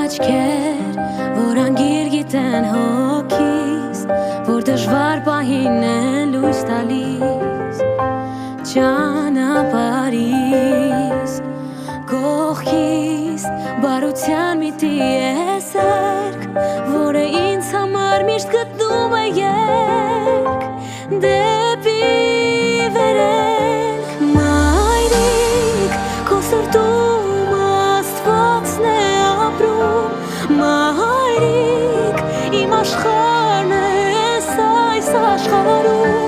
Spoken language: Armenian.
աչքեր, որ անգիր գիտեն հոգիս, որ դժվար պահին են լույս տալիս ճանապարհիս, կողքիս բարության մի տիեզերք, որը ինձ համար միշտ գտնում է երկ դեպի վերելք, մայրիկ, քո սրտում Աստվածն է ապրում, մայրիկ, իմ աշխարհն ես այս աշխարհում